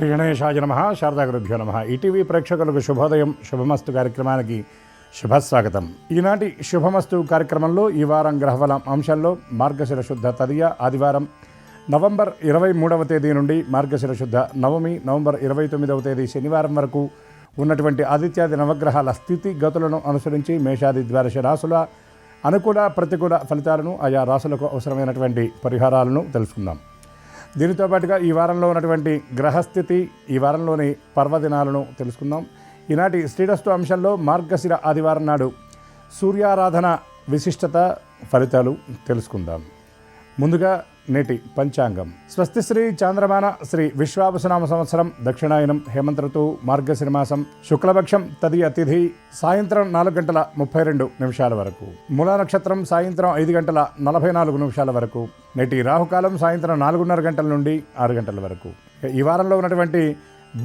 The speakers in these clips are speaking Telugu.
శ్రీ గణేశాయ నమః. శారదా గురుభ్యో నమః. ఈటీవీ ప్రేక్షకులకు శుభోదయం. శుభమస్తు కార్యక్రమానికి శుభస్వాగతం. ఈనాటి శుభమస్తు కార్యక్రమంలో ఈ వారం గ్రహబలం అంశాల్లో మార్గశిర శుద్ధ తదియ ఆదివారం నవంబర్ 23వ తేదీ నుండి మార్గశిర శుద్ధ నవమి నవంబర్ 29వ తేదీ శనివారం వరకు ఉన్నటువంటి ఆదిత్యాది నవగ్రహాల స్థితి గతులను అనుసరించి మేషాది ద్వాదశ రాశుల అనుకూల ప్రతికూల ఫలితాలను ఆయా రాశులకు అవసరమైనటువంటి పరిహారాలను తెలుసుకుందాం. దీనితో పాటుగా ఈ వారంలో ఉన్నటువంటి గ్రహస్థితి, ఈ వారంలోని పర్వదినాలను తెలుసుకుందాం. ఈనాటి శ్రీరస్తు అంశంలో మార్గశిర ఆదివారం నాడు సూర్యారాధన విశిష్టత ఫలితాలు తెలుసుకుందాం. ముందుగా నేటి పంచాంగం. స్వస్తి శ్రీ చాంద్రమాన శ్రీ విశ్వావసునామ సంవత్సరం దక్షిణాయనం హేమంత ఋతువు మార్గశిర మాసం శుక్లపక్షం తదియ తిథి సాయంత్రం 4:32 వరకు. మూలా నక్షత్రం సాయంత్రం 5:44 వరకు. నేటి రాహుకాలం సాయంత్రం 4:30 గంటల నుండి 6 గంటల వరకు. ఈ వారంలో ఉన్నటువంటి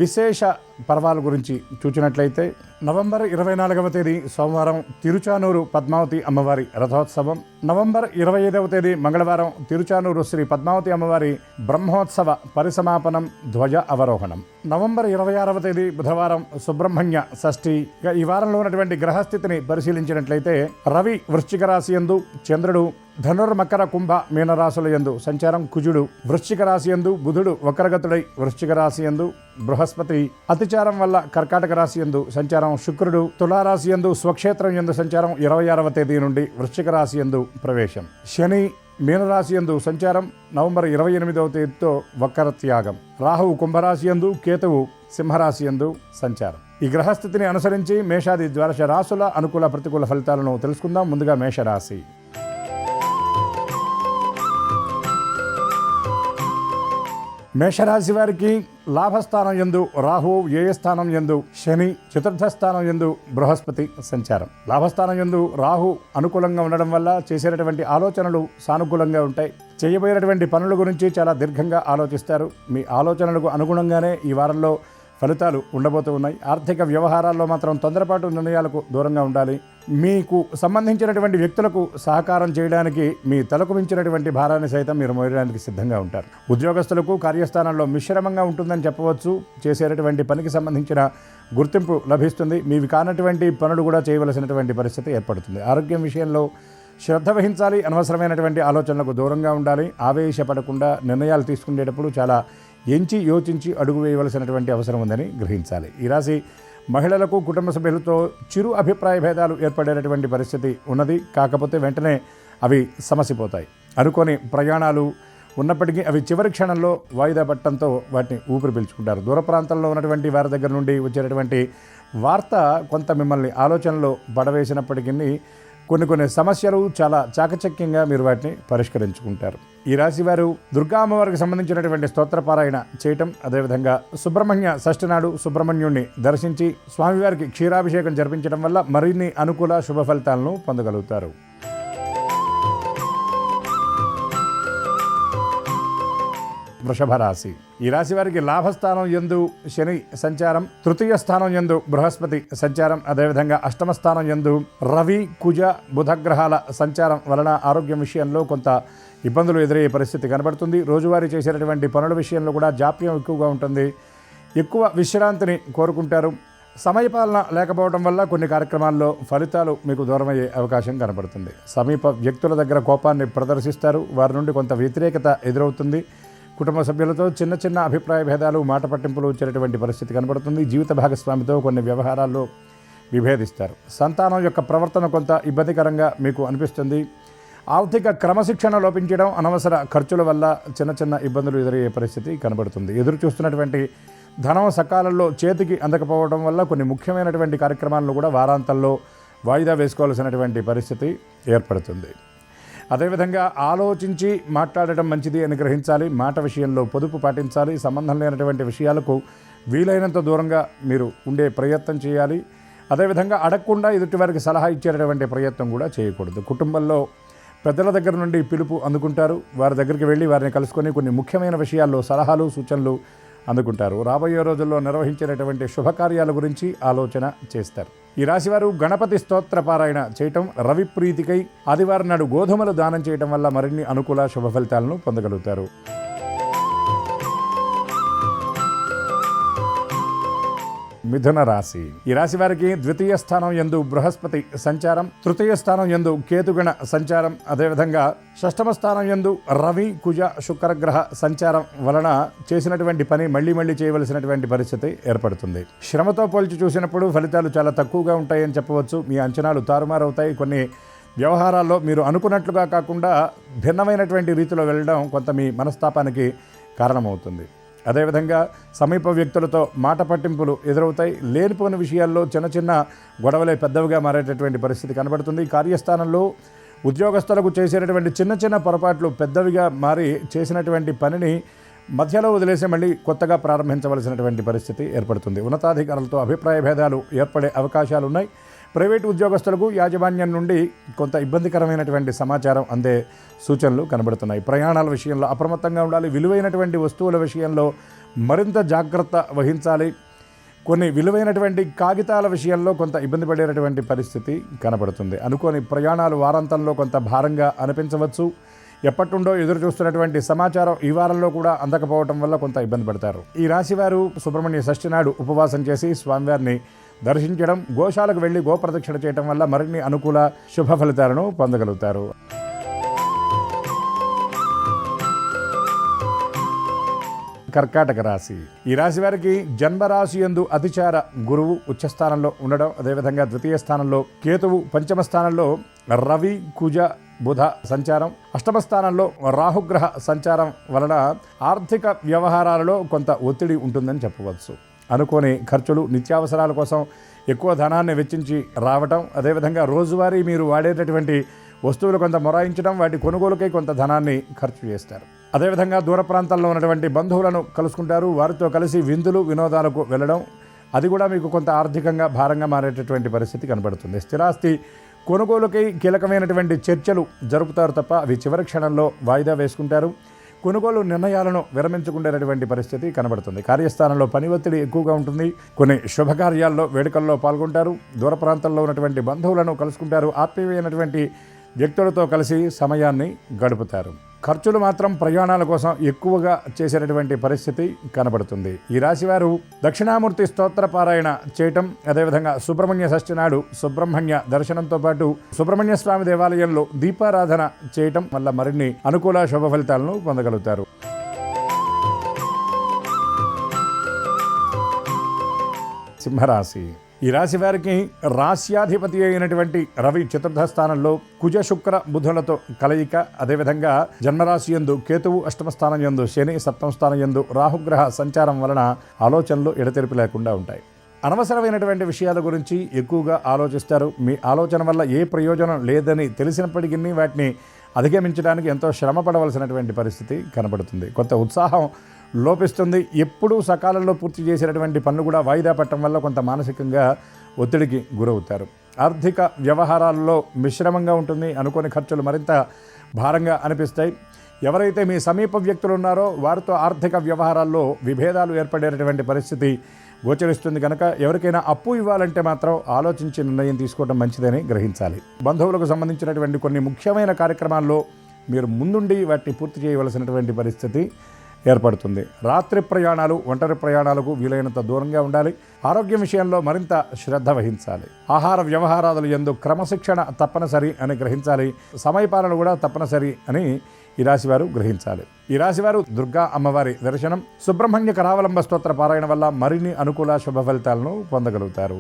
విశేష పర్వాల గురించి చూచినట్లయితే నవంబర్ 24వ తేదీ సోమవారం తిరుచానూరు పద్మావతి అమ్మవారి రథోత్సవం. నవంబర్ 25వ తేదీ మంగళవారం తిరుచానూరు శ్రీ పద్మావతి అమ్మవారి బ్రహ్మోత్సవ పరిసమాపనం ధ్వజ అవరోహణం. నవంబర్ 26వ తేదీ బుధవారం సుబ్రహ్మణ్య షష్ఠి. ఈ వారంలో ఉన్నటువంటి గ్రహస్థితిని పరిశీలించినట్లయితే రవి వృశ్చిక రాశి యందు, చంద్రుడు ధనుర్మకర కుంభ మీనరాశుల యందు సంచారం, కుజుడు వృశ్చిక రాశి యందు, బుధుడు వక్రగతుడై వృశ్చిక రాశి యందు, బృహస్పతి అతిచారం వల్ల కర్కాటక రాశి యందు సంచారం, శుక్రుడు తులారాశి యందు స్వక్షేత్రం యందు సంచారం 26వ తేదీ నుండి వృశ్చిక రాశి యందు ప్రవేశం. శని మీనరాశి యందు సంచారం నవంబర్ 28వ తేదీతో వక్ర త్యాగం. రాహువు కుంభరాశి యందు, కేతువు సింహరాశి యందు సంచారం. ఈ గ్రహస్థితిని అనుసరించి మేషాది ద్వాదశ రాశుల అనుకూల ప్రతికూల ఫలితాలను తెలుసుకుందాం. ముందుగా మేషరాశి. మేషరాశి వారికి లాభస్థానం యందు రాహువు, వ్యయస్థానం యందు శని, చతుర్థ స్థానం యందు బృహస్పతి సంచారం. లాభస్థానం యందు రాహు అనుకూలంగా ఉండడం వల్ల చేసేటటువంటి ఆలోచనలు సానుకూలంగా ఉంటాయి. చేయబోయేటటువంటి పనుల గురించి చాలా దీర్ఘంగా ఆలోచిస్తారు. మీ ఆలోచనలకు అనుగుణంగానే ఈ వారంలో ఫలితాలు ఉండబోతూ ఉన్నాయి. ఆర్థిక వ్యవహారాల్లో మాత్రం తొందరపాటు నిర్ణయాలకు దూరంగా ఉండాలి. మీకు సంబంధించినటువంటి వ్యక్తులకు సహకారం చేయడానికి మీ తలకు మించినటువంటి భారాన్ని సైతం మీరు మోయడానికి సిద్ధంగా ఉంటారు. ఉద్యోగస్తులకు కార్యస్థానంలో మిశ్రమంగా ఉంటుందని చెప్పవచ్చు. చేసేటటువంటి పనికి సంబంధించిన గుర్తింపు లభిస్తుంది. మీవి కానటువంటి పనులు కూడా చేయవలసినటువంటి పరిస్థితి ఏర్పడుతుంది. ఆరోగ్యం విషయంలో శ్రద్ధ వహించాలి. అనవసరమైనటువంటి ఆలోచనలకు దూరంగా ఉండాలి. ఆవేశపడకుండా నిర్ణయాలు తీసుకునేటప్పుడు చాలా ఎంచి యోచించి అడుగు వేయవలసినటువంటి అవసరం ఉందని గ్రహించాలి. ఈ రాశి మహిళలకు కుటుంబ సభ్యులతో చిరు అభిప్రాయ భేదాలు ఏర్పడేటటువంటి పరిస్థితి ఉన్నది. కాకపోతే వెంటనే అవి సమసిపోతాయి. అనుకోని ప్రయాణాలు ఉన్నప్పటికీ అవి చివరి క్షణంలో వాయిదా పట్టడంతో వాటిని ఊపిరి పీల్చుకుంటారు. దూర ప్రాంతంలో ఉన్నటువంటి వారి దగ్గర నుండి వచ్చేటటువంటి వార్త కొంత మిమ్మల్ని ఆలోచనలో పడవేసినప్పటికీ కొన్ని సమస్యలు చాలా చాకచక్యంగా మీరు వాటిని పరిష్కరించుకుంటారు. ఈ రాశి వారు దుర్గా అమ్మవారికి సంబంధించినటువంటి స్తోత్రపారాయణ చేయటం, అదేవిధంగా సుబ్రహ్మణ్య షష్ఠి నాడు సుబ్రహ్మణ్యుణ్ణి దర్శించి స్వామివారికి క్షీరాభిషేకం జరిపించడం వల్ల మరిన్ని అనుకూల శుభ ఫలితాలను పొందగలుగుతారు. వృషభ రాశి. ఈ రాశి వారికి లాభస్థానం యందు శని సంచారం, తృతీయ స్థానం యందు బృహస్పతి సంచారం, అదేవిధంగా అష్టమ స్థానం యందు రవి, కుజ, బుధగ్రహాల సంచారం వలన ఆరోగ్యం విషయంలో కొంత ఇబ్బందులు ఎదురయ్యే పరిస్థితి కనబడుతుంది. రోజువారీ చేసేటటువంటి పనుల విషయంలో కూడా జాప్యం ఎక్కువగా ఉంటుంది. ఎక్కువ విశ్రాంతిని కోరుకుంటారు. సమయపాలన లేకపోవడం వల్ల కొన్ని కార్యక్రమాల్లో ఫలితాలు మీకు దూరమయ్యే అవకాశం కనబడుతుంది. సమీప వ్యక్తుల దగ్గర కోపాన్ని ప్రదర్శిస్తారు. వారి నుండి కొంత వ్యతిరేకత ఎదురవుతుంది. కుటుంబ సభ్యులతో చిన్న అభిప్రాయ భేదాలు, మాట పట్టింపులు వచ్చేటటువంటి పరిస్థితి కనబడుతుంది. జీవిత భాగస్వామితో కొన్ని వ్యవహారాల్లో విభేదిస్తారు. సంతానం యొక్క ప్రవర్తన కొంత ఇబ్బందికరంగా మీకు అనిపిస్తుంది. ఆర్థిక క్రమశిక్షణ లోపించడం, అనవసర ఖర్చుల వల్ల చిన్న ఇబ్బందులు ఎదురయ్యే పరిస్థితి కనబడుతుంది. ఎదురు చూస్తున్నటువంటి ధనం సకాలంలో చేతికి అందకపోవడం వల్ల కొన్ని ముఖ్యమైనటువంటి కార్యక్రమాలను కూడా వారాంతంలో వాయిదా వేసుకోవాల్సినటువంటి పరిస్థితి ఏర్పడుతుంది. అదేవిధంగా ఆలోచించి మాట్లాడటం మంచిది అని గ్రహించాలి. మాట విషయంలో పొదుపు పాటించాలి. సంబంధం లేనటువంటి విషయాలకు వీలైనంత దూరంగా మీరు ఉండే ప్రయత్నం చేయాలి. అదేవిధంగా అడగకుండా ఎదుటివారికి సలహా ఇచ్చేటటువంటి ప్రయత్నం కూడా చేయకూడదు. కుటుంబంలో పెద్దల దగ్గర నుండి పిలుపు అందుకుంటారు. వారి దగ్గరికి వెళ్ళి వారిని కలుసుకొని కొన్ని ముఖ్యమైన విషయాల్లో సలహాలు, సూచనలు అందుకుంటారు. రాబోయే రోజుల్లో నిర్వహించేటటువంటి శుభకార్యాల గురించి ఆలోచన చేస్తారు. ఈ రాశివారు గణపతి స్తోత్ర పారాయణ చేయటం, రవి ప్రీతికై ఆదివారం నాడు గోధుమలు దానం చేయటం వల్ల మరిన్ని అనుకూల శుభ ఫలితాలను పొందగలుగుతారు. మిథున రాశి. ఈ రాశి వారికి ద్వితీయ స్థానం యందు బృహస్పతి సంచారం, తృతీయ స్థానం యందు కేతుగణ సంచారం, అదేవిధంగా షష్టమ స్థానం యందు రవి కుజ శుక్రగ్రహ సంచారం వలన చేసినటువంటి పని మళ్ళీ చేయవలసినటువంటి పరిస్థితి ఏర్పడుతుంది. శ్రమతో పోల్చి చూసినప్పుడు ఫలితాలు చాలా తక్కువగా ఉంటాయని చెప్పవచ్చు. మీ అంచనాలు తారుమారవుతాయి. కొన్ని వ్యవహారాల్లో మీరు అనుకున్నట్లుగా కాకుండా భిన్నమైనటువంటి రీతిలో వెళ్ళడం కొంత మీ మనస్తాపానికి కారణమవుతుంది. అదేవిధంగా సమీప వ్యక్తులతో మాట పట్టింపులు ఎదురవుతాయి. లేనిపోని విషయాల్లో చిన్న గొడవలే పెద్దవిగా మారేటటువంటి పరిస్థితి కనబడుతుంది. కార్యస్థానంలో ఉద్యోగస్తులకు చేసేటటువంటి చిన్న పొరపాట్లు పెద్దవిగా మారి చేసినటువంటి పనిని మధ్యలో వదిలేసి మళ్ళీ కొత్తగా ప్రారంభించవలసినటువంటి పరిస్థితి ఏర్పడుతుంది. ఉన్నతాధికారులతో అభిప్రాయ భేదాలు ఏర్పడే అవకాశాలు ఉన్నాయి. ప్రైవేటు ఉద్యోగస్తులకు యాజమాన్యం నుండి కొంత ఇబ్బందికరమైనటువంటి సమాచారం అందే సూచనలు కనబడుతున్నాయి. ప్రయాణాల విషయంలో అప్రమత్తంగా ఉండాలి. విలువైనటువంటి వస్తువుల విషయంలో మరింత జాగ్రత్త వహించాలి. కొన్ని విలువైనటువంటి కాగితాల విషయంలో కొంత ఇబ్బంది పడేటటువంటి పరిస్థితి కనబడుతుంది. అనుకోని ప్రయాణాలు వారాంతంలో కొంత భారంగా అనిపించవచ్చు. ఎప్పటినుండో ఎదురు చూస్తున్నటువంటి సమాచారం ఈ వారంలో కూడా అందకపోవటం వల్ల కొంత ఇబ్బంది పడతారు. ఈ రాశివారు సుబ్రహ్మణ్య షష్ఠి నాడు ఉపవాసం చేసి స్వామివారిని దర్శించడం, గోశాలకు వెళ్లి గోప్రదక్షిణ చేయడం వల్ల మరిన్ని అనుకూల శుభ ఫలితాలను పొందగలుగుతారు. కర్కాటక రాశి. ఈ రాశి వారికి జన్మరాశి యందు అతిచార గురువు ఉచ్చస్థానంలో ఉండడం, అదేవిధంగా ద్వితీయ స్థానంలో కేతువు, పంచమ స్థానంలో రవి కుజ బుధ సంచారం, అష్టమ స్థానంలో రాహుగ్రహ సంచారం వలన ఆర్థిక వ్యవహారాలలో కొంత ఒత్తిడి ఉంటుందని చెప్పవచ్చు. అనుకోని ఖర్చులు, నిత్యావసరాల కోసం ఎక్కువ ధనాన్ని వెచ్చించి రావటం, అదేవిధంగా రోజువారీ మీరు వాడేటటువంటి వస్తువులు కొంత మొరాయించడం, వాటి కొనుగోలుకై కొంత ధనాన్ని ఖర్చు చేస్తారు. అదేవిధంగా దూర ప్రాంతాల్లో ఉన్నటువంటి బంధువులను కలుసుకుంటారు. వారితో కలిసి విందులు వినోదాలకు వెళ్ళడం, అది కూడా మీకు కొంత ఆర్థికంగా భారంగా మారేటటువంటి పరిస్థితి కనబడుతుంది. స్థిరాస్తి కొనుగోలుకై కీలకమైనటువంటి చర్చలు జరుపుతారు తప్ప అవి చివరి క్షణంలో వాయిదా వేసుకుంటారు. కొనుగోలు నిర్ణయాలను విరమించుకునేటటువంటి పరిస్థితి కనబడుతుంది. కార్యస్థానంలో పని ఒత్తిడి ఎక్కువగా ఉంటుంది. కొన్ని శుభకార్యాల్లో, వేడుకల్లో పాల్గొంటారు. దూర ప్రాంతంలో ఉన్నటువంటి బంధువులను కలుసుకుంటారు. ఆత్మీయమైనటువంటి వ్యక్తులతో కలిసి సమయాన్ని గడుపుతారు. ఖర్చులు మాత్రం ప్రయాణాల కోసం ఎక్కువగా చేసేటటువంటి పరిస్థితి కనబడుతుంది. ఈ రాశివారు దక్షిణామూర్తి స్తోత్ర పారాయణ చేయటం, అదేవిధంగా సుబ్రహ్మణ్య షష్ఠి నాడు సుబ్రహ్మణ్య దర్శనంతో పాటు సుబ్రహ్మణ్య స్వామి దేవాలయంలో దీపారాధన చేయటం వల్ల మరిన్ని అనుకూల శుభ ఫలితాలను పొందగలుగుతారు. సింహరాశి. ఈ రాశి వారికి రాశ్యాధిపతి అయినటువంటి రవి చతుర్థ స్థానంలో, కుజ శుక్ర బుధులతో కలయిక, అదేవిధంగా జన్మరాశి యందు కేతువు, అష్టమ స్థానం యందు శని, సప్తమ స్థానం యందు రాహుగ్రహ సంచారం వలన ఆలోచనలు ఎడతెరిపి లేకుండా ఉంటాయి. అనవసరమైనటువంటి విషయాల గురించి ఎక్కువగా ఆలోచిస్తారు. మీ ఆలోచన వల్ల ఏ ప్రయోజనం లేదని తెలిసినప్పటికీ వాటిని అధిగమించడానికి ఎంతో శ్రమ పడవలసినటువంటి పరిస్థితి కనబడుతుంది. కొంత ఉత్సాహం లోపిస్తుంది. ఎప్పుడూ సకాలంలో పూర్తి చేసేటటువంటి పనులు కూడా వాయిదా పట్టడం వల్ల కొంత మానసికంగా ఒత్తిడికి గురవుతారు. ఆర్థిక వ్యవహారాల్లో మిశ్రమంగా ఉంటుంది. అనుకోని ఖర్చులు మరింత భారంగా అనిపిస్తాయి. ఎవరైతే మీ సమీప వ్యక్తులు ఉన్నారో వారితో ఆర్థిక వ్యవహారాల్లో విభేదాలు ఏర్పడేటటువంటి పరిస్థితి గోచరిస్తుంది. కనుక ఎవరికైనా అప్పు ఇవ్వాలంటే మాత్రం ఆలోచించి నిర్ణయం తీసుకోవడం మంచిదని గ్రహించాలి. బంధువులకు సంబంధించినటువంటి కొన్ని ముఖ్యమైన కార్యక్రమాల్లో మీరు ముందుండి వాటిని పూర్తి చేయవలసినటువంటి పరిస్థితి ఏర్పడుతుంది. రాత్రి ప్రయాణాలు, ఒంటరి ప్రయాణాలకు వీలైనంత దూరంగా ఉండాలి. ఆరోగ్యం విషయంలో మరింత శ్రద్ధ వహించాలి. ఆహార వ్యవహారాదులు యందు క్రమశిక్షణ తప్పనిసరి అని గ్రహించాలి. సమయపాలన కూడా తప్పనిసరి అని ఈ రాశివారు గ్రహించాలి. ఈ రాశివారు దుర్గా అమ్మవారి దర్శనం, సుబ్రహ్మణ్య కరావలంబ స్తోత్ర పారాయణ వల్ల మరిన్ని అనుకూల శుభ ఫలితాలను పొందగలుగుతారు.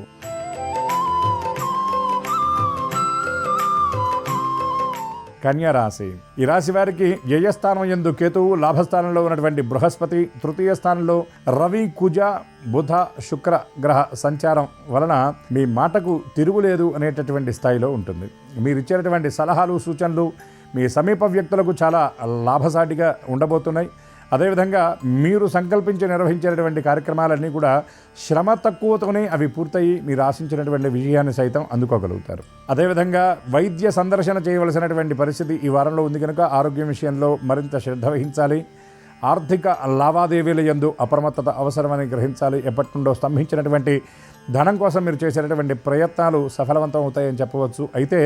కన్యారాశి. ఈ రాశి వారికి వ్యయస్థానం యందు కేతువు, లాభస్థానంలో ఉన్నటువంటి బృహస్పతి, తృతీయ స్థానంలో రవి కుజ బుధ శుక్ర గ్రహ సంచారం వలన మీ మాటకు తిరుగులేదు అనేటటువంటి స్థాయిలో ఉంటుంది. మీరు ఇచ్చేటటువంటి సలహాలు, సూచనలు మీ సమీప వ్యక్తులకు చాలా లాభసాటిగా ఉండబోతున్నాయి. అదేవిధంగా మీరు సంకల్పించి నిర్వహించేటటువంటి కార్యక్రమాలన్నీ కూడా శ్రమ తక్కువతోనే అవి పూర్తయి మీరు ఆశించినటువంటి విజయాన్ని సైతం అందుకోగలుగుతారు. అదేవిధంగా వైద్య సందర్శన చేయవలసినటువంటి పరిస్థితి ఈ వారంలో ఉంది కనుక ఆరోగ్యం విషయంలో మరింత శ్రద్ధ వహించాలి. ఆర్థిక లావాదేవీల యందు అప్రమత్తత అవసరమని గ్రహించాలి. ఎప్పటి నుండో స్తంభించినటువంటి ధనం కోసం మీరు చేసేటటువంటి ప్రయత్నాలు సఫలవంతం అవుతాయని చెప్పవచ్చు. అయితే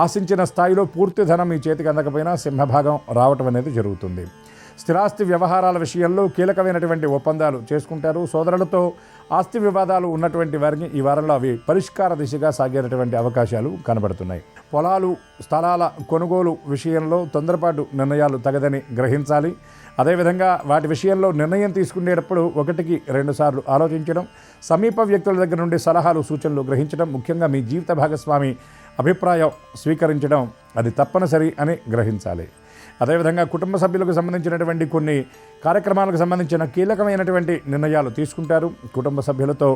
ఆశించిన స్థాయిలో పూర్తి ధనం మీ చేతికి అందకపోయినా సింహభాగం రావటం అనేది జరుగుతుంది. స్థిరాస్తి వ్యవహారాల విషయంలో కీలకమైనటువంటి ఒప్పందాలు చేసుకుంటారు. సోదరులతో ఆస్తి వివాదాలు ఉన్నటువంటి వారికి ఈ వారంలో అవి పరిష్కార దిశగా సాగేటటువంటి అవకాశాలు కనబడుతున్నాయి. పొలాలు స్థలాల కొనుగోలు విషయంలో తొందరపాటు నిర్ణయాలు తగదని గ్రహించాలి. అదేవిధంగా వాటి విషయంలో నిర్ణయం తీసుకునేటప్పుడు 1-2 సార్లు ఆలోచించడం, సమీప వ్యక్తుల దగ్గర నుండి సలహాలు సూచనలు గ్రహించడం, ముఖ్యంగా మీ జీవిత భాగస్వామి అభిప్రాయం స్వీకరించడం అది తప్పనిసరి అని గ్రహించాలి. అదేవిధంగా కుటుంబ సభ్యులకు సంబంధించినటువంటి కొన్ని కార్యక్రమాలకు సంబంధించిన కీలకమైనటువంటి నిర్ణయాలు తీసుకుంటారు. కుటుంబ సభ్యులతో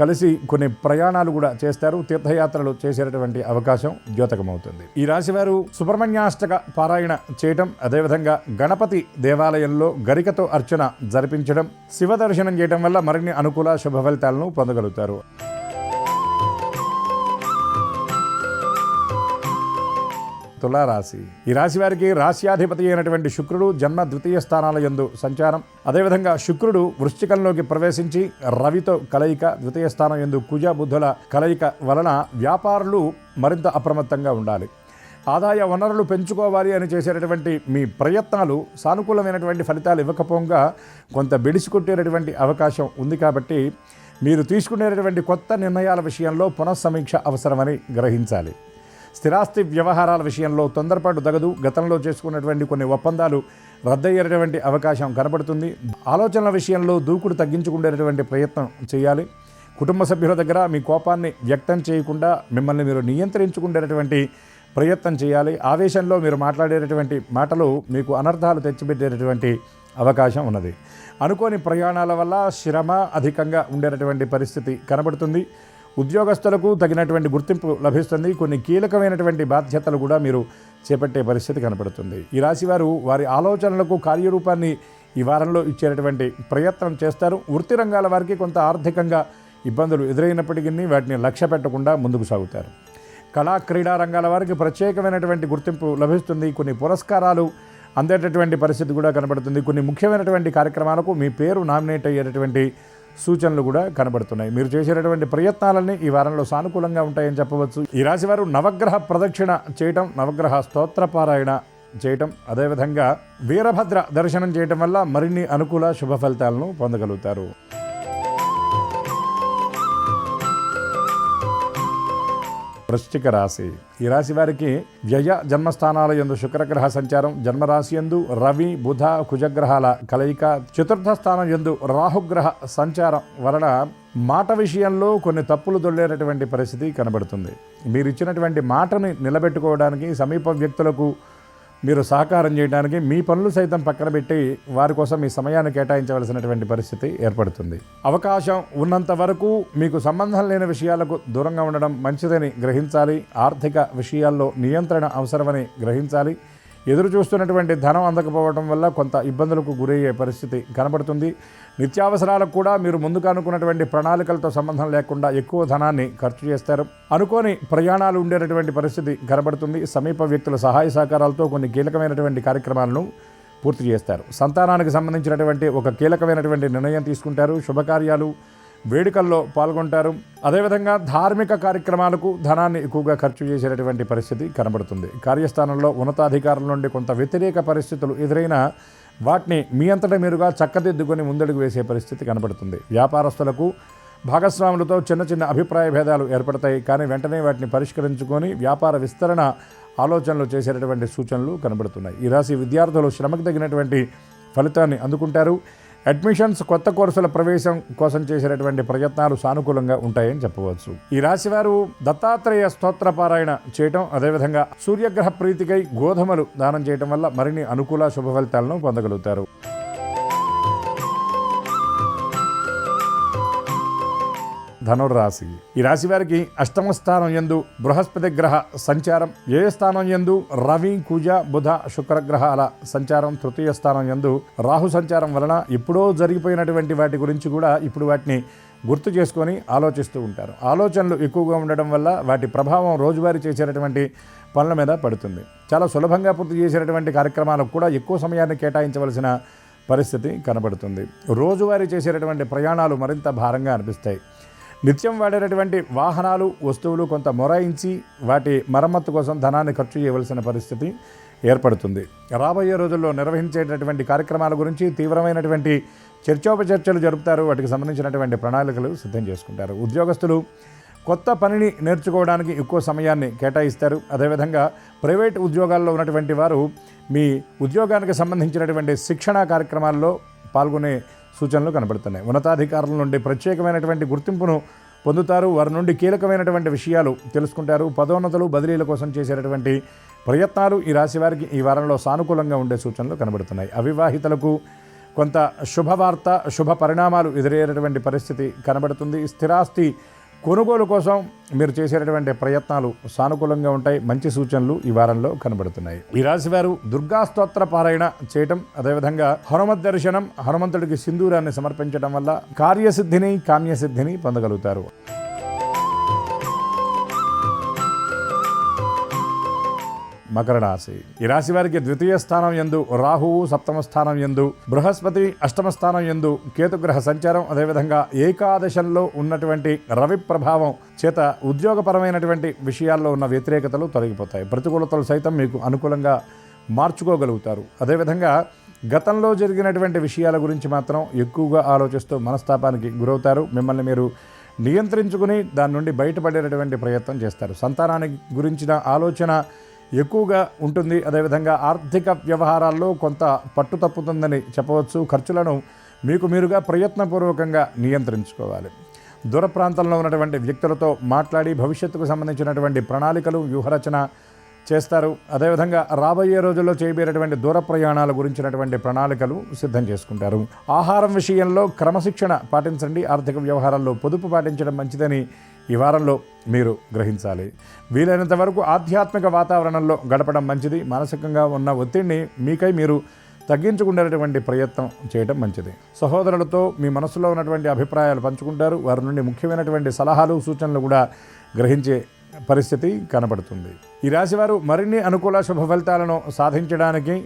కలిసి కొన్ని ప్రయాణాలు కూడా చేస్తారు. తీర్థయాత్రలు చేసేటటువంటి అవకాశం ద్యోతకమవుతుంది. ఈ రాశివారు సుబ్రహ్మణ్యాష్టక పారాయణ చేయటం, అదేవిధంగా గణపతి దేవాలయంలో గరికతో అర్చన జరిపించడం, శివ దర్శనం చేయడం వల్ల మరిన్ని అనుకూల శుభ ఫలితాలను పొందగలుగుతారు. తులారాశి. ఈ రాశి వారికి రాశ్యాధిపతి అయినటువంటి శుక్రుడు జన్మ ద్వితీయ స్థానాల యందు సంచారం, అదేవిధంగా శుక్రుడు వృశ్చికంలోకి ప్రవేశించి రవితో కలయిక, ద్వితీయ స్థానం యందు కుజ బుధుల కలయిక వలన వ్యాపారులు మరింత అప్రమత్తంగా ఉండాలి. ఆదాయ వనరులు పెంచుకోవాలి అని చేసేటటువంటి మీ ప్రయత్నాలు సానుకూలమైనటువంటి ఫలితాలు ఇవ్వకపోగా కొంత బెడిసికొట్టేటటువంటి అవకాశం ఉంది. కాబట్టి మీరు తీసుకునేటటువంటి కొత్త నిర్ణయాల విషయంలో పునఃసమీక్ష అవసరమని గ్రహించాలి. స్థిరాస్తి వ్యవహారాల విషయంలో తొందరపాటు తగదు. గతంలో చేసుకున్నటువంటి కొన్ని ఒప్పందాలు రద్దయ్యేటటువంటి అవకాశం కనబడుతుంది. ఆలోచనల విషయంలో దూకుడు తగ్గించుకునేటటువంటి ప్రయత్నం చేయాలి. కుటుంబ సభ్యుల దగ్గర మీ కోపాన్ని వ్యక్తం చేయకుండా మిమ్మల్ని మీరు నియంత్రించుకునేటటువంటి ప్రయత్నం చేయాలి. ఆవేశంలో మీరు మాట్లాడేటటువంటి మాటలు మీకు అనర్థాలు తెచ్చిపెట్టేటటువంటి అవకాశం ఉన్నది. అనుకోని ప్రయాణాల వల్ల శ్రమ అధికంగా ఉండేటటువంటి పరిస్థితి కనబడుతుంది. ఉద్యోగస్తులకు తగినటువంటి గుర్తింపు లభిస్తుంది. కొన్ని కీలకమైనటువంటి బాధ్యతలు కూడా మీరు చేపట్టే పరిస్థితి కనపడుతుంది. ఈ రాశివారు వారి ఆలోచనలకు కార్యరూపాన్ని ఈ వారంలో ఇచ్చేటటువంటి ప్రయత్నం చేస్తారు. వృత్తి రంగాల వారికి కొంత ఆర్థికంగా ఇబ్బందులు ఎదురైనప్పటికీ వాటిని లక్ష్య పెట్టకుండా ముందుకు సాగుతారు. కళా క్రీడా రంగాల వారికి ప్రత్యేకమైనటువంటి గుర్తింపు లభిస్తుంది. కొన్ని పురస్కారాలు అందేటటువంటి పరిస్థితి కూడా కనబడుతుంది. కొన్ని ముఖ్యమైనటువంటి కార్యక్రమాలకు మీ పేరు నామినేట్ అయ్యేటటువంటి సూచనలు కూడా కనబడుతున్నాయి. మీరు చేసేటటువంటి ప్రయత్నాలన్నీ ఈ వారంలో సానుకూలంగా ఉంటాయని చెప్పవచ్చు. ఈ రాశివారు నవగ్రహ ప్రదక్షిణ చేయటం, నవగ్రహ స్తోత్రపారాయణ చేయటం, అదేవిధంగా వీరభద్ర దర్శనం చేయటం వల్ల మరిన్ని అనుకూల శుభ ఫలితాలను పొందగలుగుతారు. వృశ్చిక రాశి. ఈ రాశి వారికి వ్యయ జన్మస్థానాల యందు శుక్రగ్రహ సంచారం, జన్మరాశి యందు రవి బుధ కుజగ్రహాల కలయిక, చతుర్థ స్థానం యందు రాహుగ్రహ సంచారం వలన మాట విషయంలో కొన్ని తప్పులు దొల్లేటటువంటి పరిస్థితి కనబడుతుంది. మీరు ఇచ్చినటువంటి మాటని నిలబెట్టుకోవడానికి, సమీప వ్యక్తులకు మీరు సహకారం చేయడానికి మీ పనులు సైతం పక్కన పెట్టి వారి కోసం మీ సమయాన్ని కేటాయించవలసినటువంటి పరిస్థితి ఏర్పడుతుంది. అవకాశం ఉన్నంత వరకు మీకు సంబంధం లేని విషయాలకు దూరంగా ఉండడం మంచిదని గ్రహించాలి. ఆర్థిక విషయాల్లో నియంత్రణ అవసరమని గ్రహించాలి. ఎదురు చూస్తున్నటువంటి ధనం అందకపోవడం వల్ల కొంత ఇబ్బందులకు గురయ్యే పరిస్థితి కనబడుతుంది. నిత్యావసరాలకు కూడా మీరు ముందుగా అనుకున్నటువంటి ప్రణాళికలతో సంబంధం లేకుండా ఎక్కువ ధనాన్ని ఖర్చు చేస్తారు. అనుకోని ప్రయాణాలు ఉండేటటువంటి పరిస్థితి కనబడుతుంది. సమీప వ్యక్తుల సహాయ సహకారాలతో కొన్ని కీలకమైనటువంటి కార్యక్రమాలను పూర్తి చేస్తారు. సంతానానికి సంబంధించినటువంటి ఒక కీలకమైనటువంటి నిర్ణయం తీసుకుంటారు. శుభకార్యాలు వేడుకల్లో పాల్గొంటారు. అదేవిధంగా ధార్మిక కార్యక్రమాలకు ధనాన్ని ఎక్కువగా ఖర్చు చేసేటటువంటి పరిస్థితి కనబడుతుంది. కార్యస్థానంలో ఉన్నతాధికారుల నుండి కొంత వ్యతిరేక పరిస్థితులు ఎదురైనా వాటిని మీ అంతటా మీరుగా చక్కదిద్దుకొని ముందడుగు వేసే పరిస్థితి కనబడుతుంది. వ్యాపారస్తులకు భాగస్వాములతో చిన్న చిన్న అభిప్రాయ భేదాలు ఏర్పడతాయి. కానీ వెంటనే వాటిని పరిష్కరించుకొని వ్యాపార విస్తరణ ఆలోచనలు చేసేటటువంటి సూచనలు కనబడుతున్నాయి. ఈ రాశి విద్యార్థులు శ్రమకు తగినటువంటి ఫలితాన్ని అందుకుంటారు. అడ్మిషన్స్, కొత్త కోర్సుల ప్రవేశం కోసం చేసేటటువంటి ప్రయత్నాలు సానుకూలంగా ఉంటాయని చెప్పవచ్చు. ఈ రాశివారు దత్తాత్రేయ స్తోత్రపారాయణ చేయటం, అదేవిధంగా సూర్యగ్రహ ప్రీతికై గోధుమలు దానం చేయటం వల్ల మరిన్ని అనుకూల శుభ ఫలితాలను పొందగలుగుతారు. ధనుర్రాశి. ఈ రాశి వారికి అష్టమ స్థానం యందు బృహస్పతి గ్రహ సంచారం, వ్యయ స్థానం యందు రవి కుజ బుధ శుక్రగ్రహాల సంచారం, తృతీయ స్థానం యందు రాహు సంచారం వలన ఎప్పుడో జరిగిపోయినటువంటి వాటి గురించి కూడా ఇప్పుడు వాటిని గుర్తు చేసుకొని ఆలోచిస్తూ ఉంటారు. ఆలోచనలు ఎక్కువగా ఉండడం వల్ల వాటి ప్రభావం రోజువారీ చేసేటటువంటి పనుల మీద పడుతుంది. చాలా సులభంగా పూర్తి చేసేటటువంటి కార్యక్రమాలకు కూడా ఎక్కువ సమయాన్ని కేటాయించవలసిన పరిస్థితి కనబడుతుంది. రోజువారీ చేసేటటువంటి ప్రయాణాలు మరింత భారంగా అనిపిస్తాయి. నిత్యం వాడేటటువంటి వాహనాలు, వస్తువులు కొంత మొరాయించి వాటి మరమ్మత్తు కోసం ధనాన్ని ఖర్చు చేయవలసిన పరిస్థితి ఏర్పడుతుంది. రాబోయే రోజుల్లో నిర్వహించేటటువంటి కార్యక్రమాల గురించి తీవ్రమైనటువంటి చర్చోపచర్చలు జరుపుతారు. వాటికి సంబంధించినటువంటి ప్రణాళికలు సిద్ధం చేసుకుంటారు. ఉద్యోగస్తులు కొత్త పనిని నేర్చుకోవడానికి ఎక్కువ సమయాన్ని కేటాయిస్తారు. అదేవిధంగా ప్రైవేట్ ఉద్యోగాల్లో ఉన్నటువంటి వారు మీ ఉద్యోగానికి సంబంధించినటువంటి శిక్షణా కార్యక్రమాల్లో పాల్గొనే సూచనలు కనబడుతున్నాయి. ఉన్నతాధికారుల నుండి ప్రత్యేకమైనటువంటి గుర్తింపును పొందుతారు. వారి నుండి కీలకమైనటువంటి విషయాలు తెలుసుకుంటారు. పదోన్నతులు బదిలీల కోసం చేసేటటువంటి ప్రయత్నాలు ఈ రాశి వారికి ఈ వారంలో సానుకూలంగా ఉండే సూచనలు కనబడుతున్నాయి. అవివాహితులకు కొంత శుభవార్త, శుభ పరిణామాలు ఎదురయ్యేటటువంటి పరిస్థితి కనబడుతుంది. స్థిరాస్తి కొనుగోలు కోసం మీరు చేసేటటువంటి ప్రయత్నాలు సానుకూలంగా ఉంటాయి. మంచి సూచనలు ఈ వారంలో కనబడుతున్నాయి. ఈ రాశి వారు దుర్గా స్తోత్ర పారాయణ చేయటం, అదేవిధంగా హనుమత్ దర్శనం, హనుమంతుడికి సింధూరాన్ని సమర్పించడం వల్ల కార్యసిద్ధిని, కామ్యసిద్ధిని పొందగలుగుతారు. మకర రాశి. ఈ రాశి వారికి ద్వితీయ స్థానం యందు రాహువు, సప్తమ స్థానం యందు బృహస్పతి, అష్టమ స్థానం యందు కేతుగ్రహ సంచారం, అదేవిధంగా ఏకాదశంలో ఉన్నటువంటి రవి ప్రభావం చేత ఉద్యోగపరమైనటువంటి విషయాల్లో ఉన్న వ్యతిరేకతలు తొలగిపోతాయి. ప్రతికూలతలు సైతం మీకు అనుకూలంగా మార్చుకోగలుగుతారు. అదేవిధంగా గతంలో జరిగినటువంటి విషయాల గురించి మాత్రం ఎక్కువగా ఆలోచిస్తూ మనస్తాపానికి గురవుతారు. మిమ్మల్ని మీరు నియంత్రించుకుని దాని నుండి బయటపడేటటువంటి ప్రయత్నం చేస్తారు. సంతానానికి గురించిన ఆలోచన ఎక్కువగా ఉంటుంది. అదేవిధంగా ఆర్థిక వ్యవహారాల్లో కొంత పట్టు తప్పుతుందని చెప్పవచ్చు. ఖర్చులను మీకు మీరుగా ప్రయత్నపూర్వకంగా నియంత్రించుకోవాలి. దూర ప్రాంతంలో ఉన్నటువంటి వ్యక్తులతో మాట్లాడి భవిష్యత్తుకు సంబంధించినటువంటి ప్రణాళికలు, వ్యూహరచన చేస్తారు. అదేవిధంగా రాబోయే రోజుల్లో చేయబోయేటువంటి దూర ప్రయాణాల గురించినటువంటి ప్రణాళికలు సిద్ధం చేసుకుంటారు. ఆహారం విషయంలో క్రమశిక్షణ పాటించండి. ఆర్థిక వ్యవహారాల్లో పొదుపు పాటించడం మంచిదని ఈ వారంలో మీరు గ్రహించాలి. వీలైనంత వరకు ఆధ్యాత్మిక వాతావరణంలో గడపడం మంచిది. మానసికంగా ఉన్న ఒత్తిడిని మీకై మీరు తగ్గించుకునేటువంటి ప్రయత్నం చేయడం మంచిది. సహోదరులతో మీ మనసులో ఉన్నటువంటి అభిప్రాయాలు పంచుకుంటారు. వారి నుండి ముఖ్యమైనటువంటి సలహాలు, సూచనలు కూడా గ్రహించే పరిస్థితి కనబడుతుంది. ఈ రాశివారు మరిన్ని అనుకూల శుభ ఫలితాలను సాధించడానికి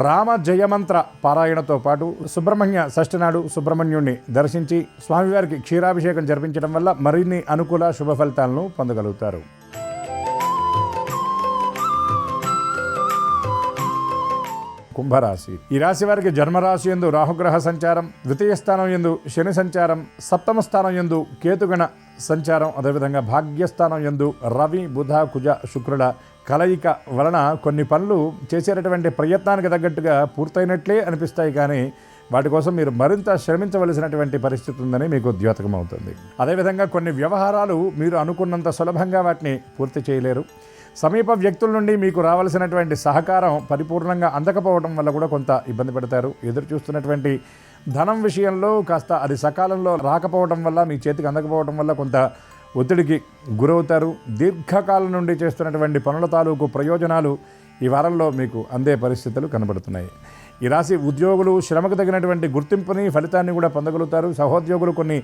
రామ జయమంత్ర పారాయణతో పాటు సుబ్రహ్మణ్య షష్ఠి నాడు సుబ్రహ్మణ్యుణ్ణి దర్శించి స్వామివారికి క్షీరాభిషేకం జరిపించడం వల్ల మరిన్ని అనుకూల శుభ ఫలితాలను పొందగలుగుతారు. కుంభరాశి. ఈ రాశి వారికి జన్మరాశి యందు రాహుగ్రహ సంచారం, ద్వితీయ స్థానం యందు శని సంచారం, సప్తమ స్థానం యందు కేతుగణ సంచారం, అదేవిధంగా భాగ్యస్థానం యందు రవి, బుధ, కుజ, శుక్రుల కలయిక వలన కొన్ని పనులు చేసేటటువంటి ప్రయత్నానికి తగ్గట్టుగా పూర్తయినట్లే అనిపిస్తాయి. కానీ వాటి కోసం మీరు మరింత శ్రమించవలసినటువంటి పరిస్థితి ఉందని మీకు ద్యోతకం అవుతుంది. అదేవిధంగా కొన్ని వ్యవహారాలు మీరు అనుకున్నంత సులభంగా వాటిని పూర్తి చేయలేరు. సమీప వ్యక్తుల నుండి మీకు రావాల్సినటువంటి సహకారం పరిపూర్ణంగా అందకపోవడం వల్ల కూడా కొంత ఇబ్బంది పడతారు. ఎదురు చూస్తున్నటువంటి ధనం విషయంలో కాస్త అది సకాలంలో రాకపోవడం వల్ల, మీ చేతికి అందకపోవడం వల్ల కొంత ఒత్తిడికి గురవుతారు. దీర్ఘకాలం నుండి చేస్తున్నటువంటి పనుల తాలూకు ప్రయోజనాలు ఈ వారంలో మీకు అందే పరిస్థితులు కనబడుతున్నాయి. ఈ రాశి ఉద్యోగులు శ్రమకు తగినటువంటి గుర్తింపుని, ఫలితాన్ని కూడా పొందగలుగుతారు. సహోద్యోగులు కొన్ని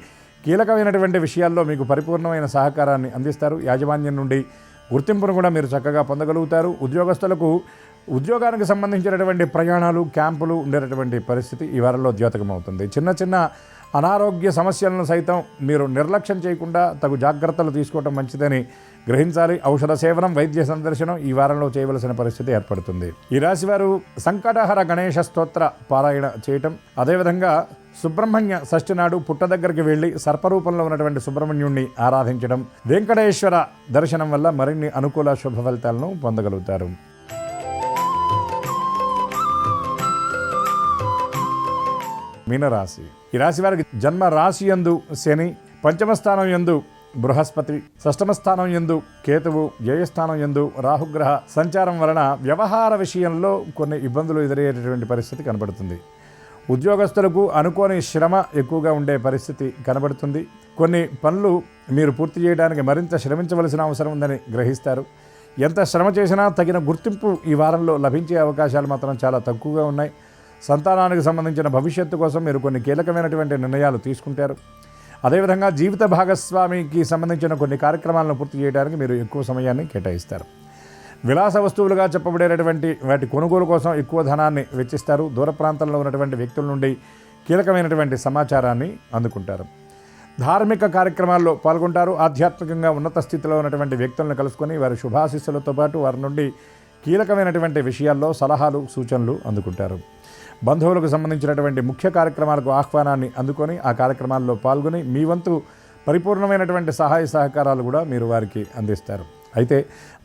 కీలకమైనటువంటి విషయాల్లో మీకు పరిపూర్ణమైన సహకారాన్ని అందిస్తారు. యాజమాన్యం నుండి గుర్తింపును కూడా మీరు చక్కగా పొందగలుగుతారు. ఉద్యోగస్తులకు ఉద్యోగానికి సంబంధించినటువంటి ప్రయాణాలు, క్యాంపులు ఉండేటటువంటి పరిస్థితి ఈ వారంలో ద్యోతకమవుతుంది. చిన్న చిన్న అనారోగ్య సమస్యలను సైతం మీరు నిర్లక్ష్యం చేయకుండా తగు జాగ్రత్తలు తీసుకోవడం మంచిదని గ్రహించాలి. ఔషధ సేవనం, వైద్య సందర్శనం ఈ వారంలో చేయవలసిన పరిస్థితి ఏర్పడుతుంది. ఈ రాశివారు సంకటహర గణేశ స్తోత్ర పారాయణ చేయటం, అదేవిధంగా సుబ్రహ్మణ్య షష్ఠి నాడు పుట్ట దగ్గరికి వెళ్ళి సర్పరూపంలో ఉన్నటువంటి సుబ్రహ్మణ్యుణ్ణి ఆరాధించడం, వెంకటేశ్వర దర్శనం వల్ల మరిన్ని అనుకూల శుభ ఫలితాలను పొందగలుగుతారు. మీనరాశి. ఈ రాశి వారికి జన్మ రాశి యందు శని, పంచమ స్థానం యందు బృహస్పతి, షష్టమ స్థానం యందు కేతువు, వ్యయస్థానం యందు రాహుగ్రహ సంచారం వలన వ్యవహార విషయంలో కొన్ని ఇబ్బందులు ఎదురయ్యేటటువంటి పరిస్థితి కనబడుతుంది. ఉద్యోగస్తులకు అనుకోని శ్రమ ఎక్కువగా ఉండే పరిస్థితి కనబడుతుంది. కొన్ని పనులు మీరు పూర్తి చేయడానికి మరింత శ్రమించవలసిన అవసరం ఉందని గ్రహిస్తారు. ఎంత శ్రమ చేసినా తగిన గుర్తింపు ఈ వారంలో లభించే అవకాశాలు మాత్రం చాలా తక్కువగా ఉన్నాయి. సంతానానికి సంబంధించిన భవిష్యత్తు కోసం మీరు కొన్ని కీలకమైనటువంటి నిర్ణయాలు తీసుకుంటారు. అదేవిధంగా జీవిత భాగస్వామికి సంబంధించిన కొన్ని కార్యక్రమాలను పూర్తి చేయడానికి మీరు ఎక్కువ సమయాన్ని కేటాయిస్తారు. విలాస వస్తువులుగా చెప్పబడేటటువంటి వాటి కొనుగోలు కోసం ఎక్కువ ధనాన్ని వెచ్చిస్తారు. దూర ప్రాంతంలో ఉన్నటువంటి వ్యక్తుల నుండి కీలకమైనటువంటి సమాచారాన్ని అందుకుంటారు. ధార్మిక కార్యక్రమాల్లో పాల్గొంటారు. ఆధ్యాత్మికంగా ఉన్నత స్థితిలో ఉన్నటువంటి వ్యక్తులను కలుసుకొని వారి శుభాశీస్సులతో పాటు వారి నుండి కీలకమైనటువంటి విషయాల్లో సలహాలు సూచనలు అందుకుంటారు. బంధువులకు సంబంధించినటువంటి ముఖ్య కార్యక్రమాలకు ఆహ్వానాన్ని అందుకొని ఆ కార్యక్రమాల్లో పాల్గొని మీ వంతు పరిపూర్ణమైనటువంటి సహాయ సహకారాలు కూడా మీరు వారికి అందిస్తారు. అయితే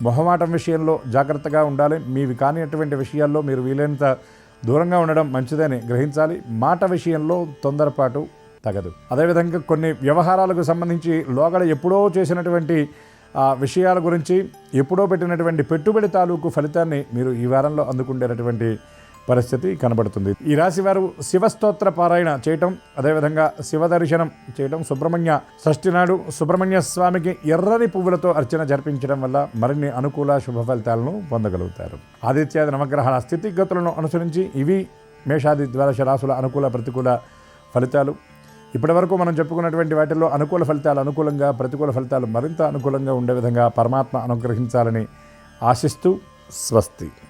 మొహమాటం విషయంలో జాగ్రత్తగా ఉండాలి. మీవి కానిటువంటి విషయాల్లో మీరు వీలైనంత దూరంగా ఉండడం మంచిదని గ్రహించాలి. మాట విషయంలో తొందరపాటు తగదు. అదేవిధంగా కొన్ని వ్యవహారాలకు సంబంధించి లోగడ ఎప్పుడో చేసినటువంటి విషయాల గురించి ఎప్పుడో పెట్టినటువంటి పెట్టుబడి తాలూకు ఫలితాన్ని మీరు ఈ వారంలో అందుకుండేటటువంటి పరిస్థితి కనబడుతుంది. ఈ రాశి వారు శివస్తోత్ర పారాయణ చేయటం, అదేవిధంగా శివ దర్శనం చేయటం, సుబ్రహ్మణ్య షష్ఠి నాడు సుబ్రహ్మణ్య స్వామికి ఎర్రని పువ్వులతో అర్చన జరిపించడం వల్ల మరిన్ని అనుకూల శుభ ఫలితాలను పొందగలుగుతారు. ఆదిత్యాది నవగ్రహాల స్థితిగతులను అనుసరించి ఇవి మేషాది ద్వాదశ రాశుల అనుకూల ప్రతికూల ఫలితాలు. ఇప్పటి వరకు మనం చెప్పుకున్నటువంటి వాటిల్లో అనుకూల ఫలితాలు అనుకూలంగా, ప్రతికూల ఫలితాలు మరింత అనుకూలంగా ఉండే విధంగా పరమాత్మ అనుగ్రహించాలని ఆశిస్తూ స్వస్తి.